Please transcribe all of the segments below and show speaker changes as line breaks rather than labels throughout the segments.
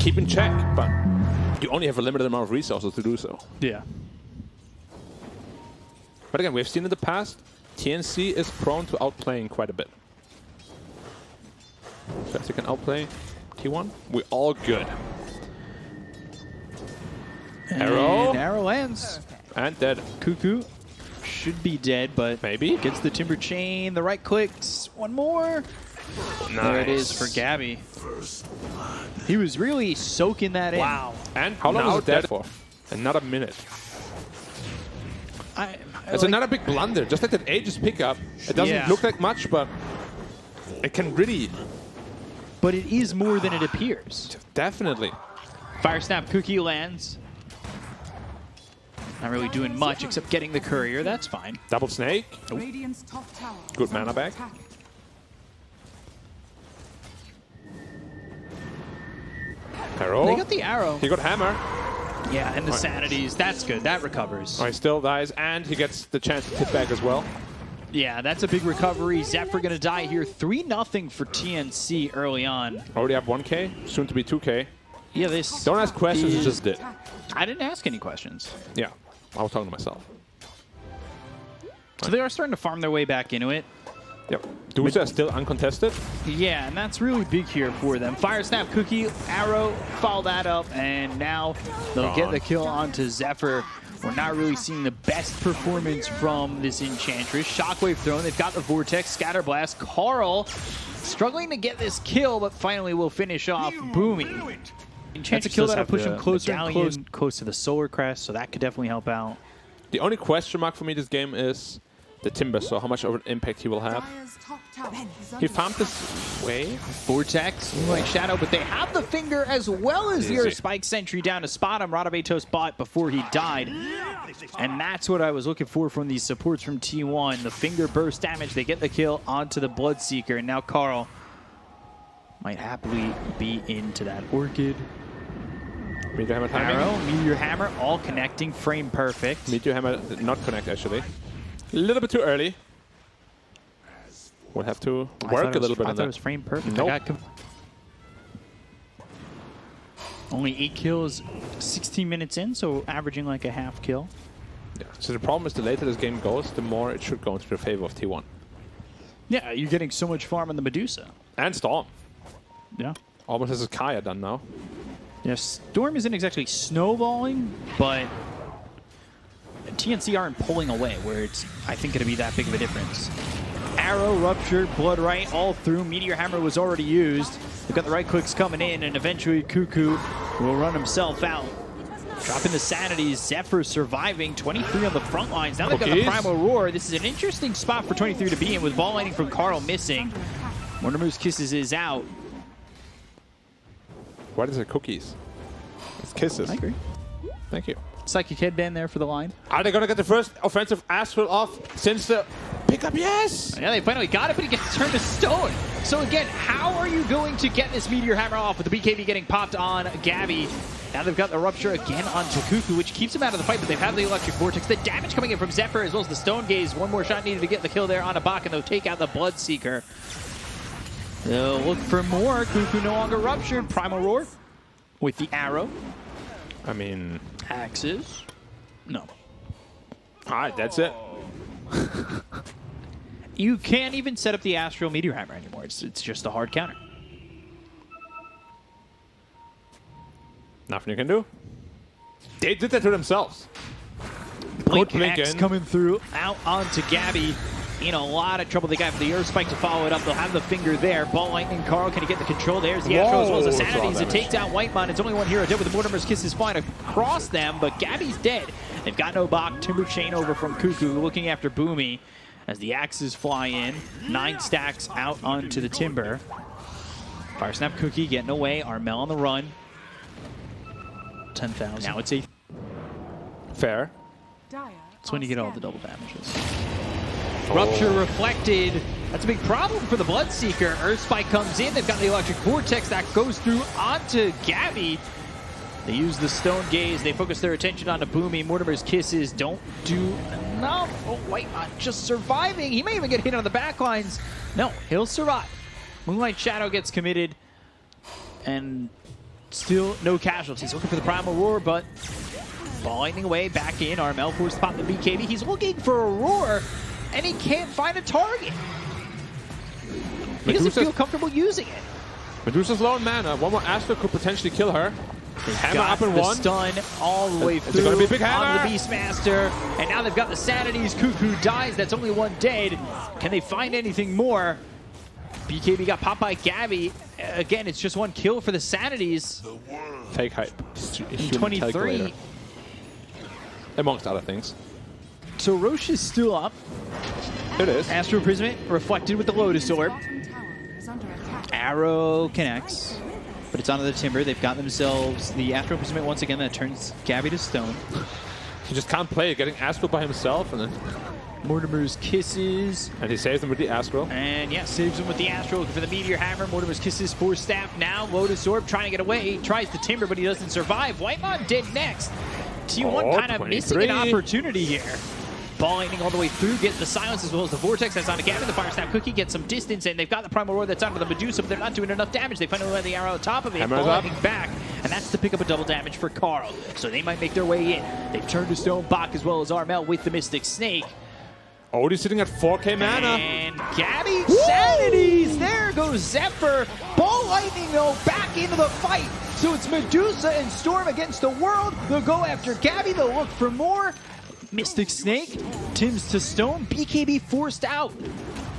keep in check, but you only have a limited amount of resources to do so.
Yeah.
But again, we've seen in the past, TNC is prone to outplaying quite a bit. So as you can outplay T1, we're all good. Arrow.
And arrow lands.
And dead.
Cuckoo should be dead, but
maybe
gets the timber chain, the right clicks. One more.
Nice.
There it is for Gabby. He was really soaking that in.
Wow. And how long is it dead for? Another minute. It's another big blunder. Just like that Aegis pickup. It doesn't look like much, but it can really...
But it is more than it appears.
Definitely.
Fire Snap Cookie lands. Not really doing much except getting the courier. That's fine.
Double snake. Good mana back. Arrow.
They got the arrow.
He got hammer.
Yeah, and the sanities. That's good. That recovers.
Oh, he still dies, and he gets the chance to tip back as well.
Yeah, that's a big recovery. Zephyr going to die here. 3-0 for TNC early on.
Already have 1K, soon to be 2K.
Yeah, this...
Don't ask questions, you just did.
I didn't ask any questions.
Yeah, I was talking to myself.
So they are starting to farm their way back into it.
Yep. Dusa is still uncontested.
Yeah, and that's really big here for them. Fire Snap Cookie, arrow, follow that up, and now they'll get the kill onto Zephyr. We're not really seeing the best performance from this Enchantress. Shockwave thrown, they've got the Vortex, Scatter Blast. Karl struggling to get this kill, but finally will finish off Boomy. That's a kill that'll push him closer and close to the Solar Crest, so that could definitely help out.
The only question mark for me this game is the Timber, so how much of an impact he will have. He farmed this way.
Vortex, Moonlight Shadow, but they have the finger as well as your Spike Sentry down to spot him. Radabatos bought before he died. And that's what I was looking for from these supports from T1. The finger burst damage, they get the kill onto the Bloodseeker, and now Karl might happily be into that Orchid.
Meteor Hammer timing.
Arrow, Meteor Hammer, all connecting, frame perfect.
Meteor Hammer did not connect, actually. A little bit too early. We'll have to work a little bit on that.
I thought it was frame perfect.
Nope.
Only 8 kills, 16 minutes in, so averaging like a half kill.
Yeah. So the problem is the later this game goes, the more it should go into the favor of T1.
Yeah, you're getting so much farm on the Medusa.
And Storm.
Yeah.
Almost has his Kaya done now.
Yeah, Storm isn't exactly snowballing, but TNC aren't pulling away, where it's, I think, going to be that big of a difference. Arrow, Rupture, Blood Right, all through. Meteor Hammer was already used. They've got the right clicks coming in, and eventually Cuckoo will run himself out. Dropping the sanities, Zephyr surviving, 23 on the front lines. Now they've got the Primal Roar. This is an interesting spot for 23 to be in, with ball lighting from Karl missing. Mortimer's Kisses is out.
What is it? Cookies? It's kisses.
I agree.
Thank you.
Psychic Headband there for the line.
Are they going to get the first offensive Astral off since the pickup? Yes!
Yeah, they finally got it, but he gets turned to stone. So again, how are you going to get this Meteor Hammer off with the BKB getting popped on Gabby? Now they've got the Rupture again onto Cuckoo, which keeps him out of the fight, but they've had the Electric Vortex. The damage coming in from Zephyr as well as the Stone Gaze. One more shot needed to get the kill there on a Bak, and they'll take out the Bloodseeker. They'll look for more. Cuckoo no longer ruptured. Primal Roar with the arrow.
I mean...
Axes. No.
Alright, that's it.
You can't even set up the Astral Meteor Hammer anymore. It's just a hard counter.
Nothing you can do. They did that to themselves.
Blink X coming through, out onto Gabby. In a lot of trouble. They got the Earth Spike to follow it up. They'll have the finger there. Ball Lightning, Karl, can he get the control? There's the Astro as well as the Sanities. It takes out Whitemon. It's only one hero dead with the Mortimer's Kisses flying across them, but Gabby's dead. They've got no Bak. Timber Chain over from Cuckoo, looking after Boomy as the axes fly in. 9 stacks out onto the Timber. Fire Snap Cookie getting away. Armel on the run. 10,000. Now it's a...
Fair.
That's when you get all the double damages. Rupture reflected. That's a big problem for the Bloodseeker. Earth Spike comes in. They've got the Electric Vortex that goes through onto Gabby. They use the Stone Gaze. They focus their attention onto Boomy. Mortimer's Kisses don't do enough. Oh, Whitemon just surviving. He may even get hit on the backlines. No, he'll survive. Moonlight Shadow gets committed. And Still no casualties. Looking for the Primal Roar, but ball lightning away, back in. Armel forced to pop the BKB. He's looking for a roar, and he can't find a target. He doesn't feel comfortable using it.
Medusa's low on mana. One more Astro could potentially kill her. Hammer up in
the
one.
Stun all the way through.
It's going to be a big hammer.
Onto the Beastmaster. And now they've got the Sanities. Cuckoo dies. That's only one dead. Can they find anything more? BKB got popped by Gabby. Again, it's just one kill for the Sanities.
Fake hype.
In 23.
Amongst other things.
So Roche is still up.
It is.
Astro Prism reflected with the Lotus Orb. Arrow connects. But it's onto the Timber. They've got themselves the Astro Prism once again that turns Gabby to stone.
He just can't play it, getting Astro by himself, and then
Mortimer's Kisses.
and he saves him with the Astro.
And yeah, saves him with the Astro, looking for the Meteor Hammer. Mortimer's Kisses, Force Staff now. Lotus Orb trying to get away. He tries the Timber, but he doesn't survive. Whitemon dead next. T1 kind of missing an opportunity here. Ball lightning all the way through, gets the silence as well as the vortex. That's onto Gavin. The Fire Snap Cookie gets some distance, and they've got the Primal Roar that's onto the Medusa, but they're not doing enough damage. They finally land the arrow on top of it. Ball lightning back, and that's to pick up a double damage for Karl. So they might make their way in. They've turned to Stone Bach as well as Armel with the Mystic Snake.
Odie's sitting at 4k mana.
And Gabby Sanities. There goes Zephyr. Ball lightning, though, back into the fight. So it's Medusa and Storm against the world. They'll go after Gabby. They'll look for more. Mystic Snake, Tim's to Stone, BKB forced out.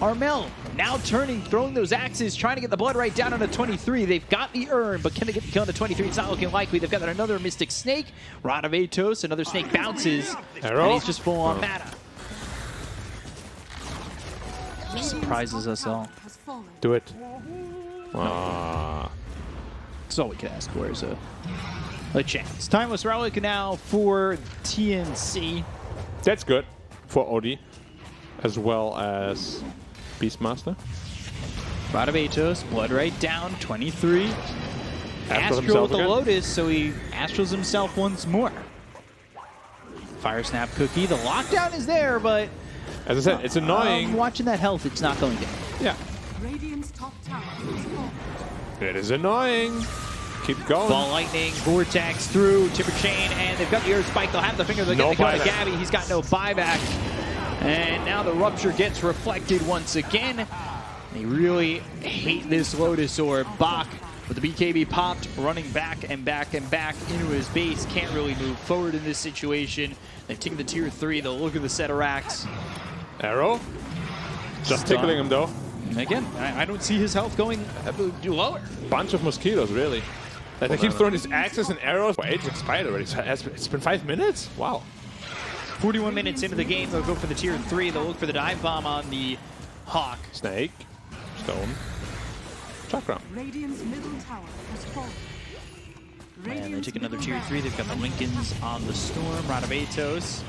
Armel now turning, throwing those axes, trying to get the blood right down on a 23. They've got the urn, but can they get the kill on the 23? It's not looking likely. They've got another Mystic Snake, Rod of Atos, another snake bounces,
Arrow.
and he's just full on mana. Surprises us all.
Do it.
That's all we can ask for is a chance. Timeless Relic now for TNC.
That's good for Odie, as well as Beastmaster.
Rod of Atos, blood right down, 23.
Astro
Astro with the
again.
Lotus, so he Astros himself once more. Fire Snap Cookie, the lockdown is there, but
As I said, it's annoying.
Watching that health, it's not going down.
Yeah.
Radiant's top tower is falling.
It is annoying. Keep going.
Ball lightning, vortex through, Timber Chain, and they've got the Earth Spike. They'll have the finger. They'll get the kill to Gabby. He's got no buyback. And now the Rupture gets reflected once again. They really hate this Lotus Orb. Bach with the BKB popped, running back and back and back into his base. Can't really move forward in this situation. They've taken the tier 3. They'll look at the set of racks.
Arrow. Just tickling him though.
Again, I don't see his health going lower.
Bunch of mosquitoes, really. They keep throwing these axes and arrows. Well, age expired already. It's been 5 minutes? Wow.
41 minutes into the game, they'll go for the tier 3. They'll look for the dive bomb on the Hawk.
Snake. Stone. Chakra.
Radiant's middle tower has fallen.
And they take another tier 3. They've got the Lincolns on the Storm. Rod of Atos.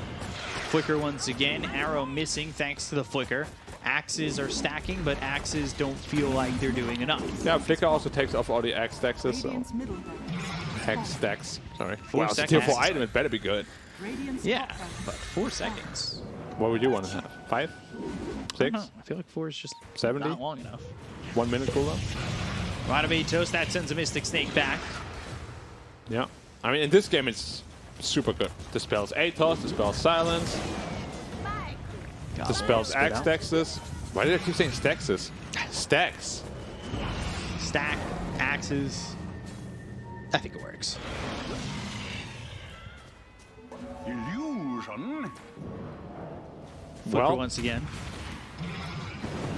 Flicker once again. Arrow missing thanks to the Flicker. Axes are stacking, but axes don't feel like they're doing enough.
Yeah, Flicker also takes off all the X stacks, so.
Radiant's middle tower.
Hex stacks. Sorry.
4
Wow, it's a
seconds.
tier 4 item. It better be good.
Radiant's
Yeah,
top tower.
but 4 seconds.
What would you want to have? 5? 6?
I feel like 4 is just
70?
not long enough.
1 minute cooldown?
Rod of Atos, that sends a Mystic Snake back.
Yeah. I mean, in this game, it's super good. Dispels Atos, dispels Silence, dispels Axe Stexes. Why did I keep saying Stexes? Stacks.
Stack, axes. I think it works.
Illusion.
Flicker
Well,
once again.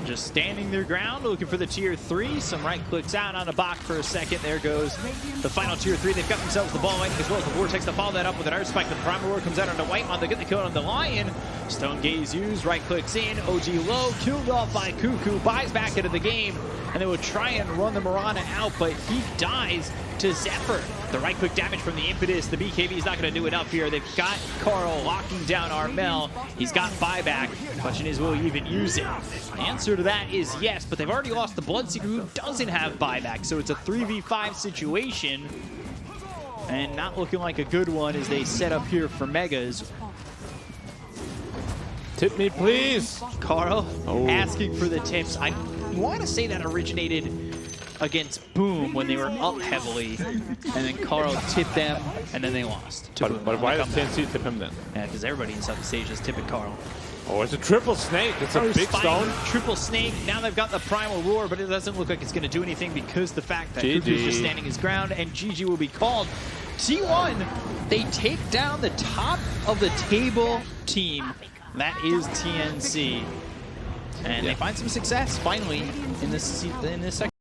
Just standing their ground, looking for the tier 3. Some right clicks out on a Bach for a second. There goes the final tier 3. They've got themselves the ball lightning as well as the vortex to follow that up with an Earth Spike. The Primal Roar comes out onto Whitemon. They get the kill on the Lion. Stone Gaze used, right clicks in. OG low, killed off by Cuckoo, buys back into the game, and they will try and run the Mirana out, but he dies to Zephyr. The right click damage from the Impetus. The BKB is not going to do enough here. They've got Karl locking down Armel. He's got buyback. Question is, will he even use it? The answer to that is yes, but they've already lost the Bloodseeker, who doesn't have buyback, so it's a 3v5 situation, and not looking like a good one as they set up here for Megas.
Tip me, please.
Karl asking for the tips. I want to say that originated against Boom when they were up heavily, and then Karl tipped them, and then they lost. To Boom
But
on
why
the
does
comeback.
TNC tip him then?
Yeah, because everybody inside the stage is tipping Karl.
Oh, it's a triple snake. It's a big stone.
Triple snake. Now they've got the primal roar, but it doesn't look like it's going to do anything because the fact that Cuckoo's just standing his ground, and GG will be called. T1, they take down the top of the table team. That is TNC. And they find some success finally in this second.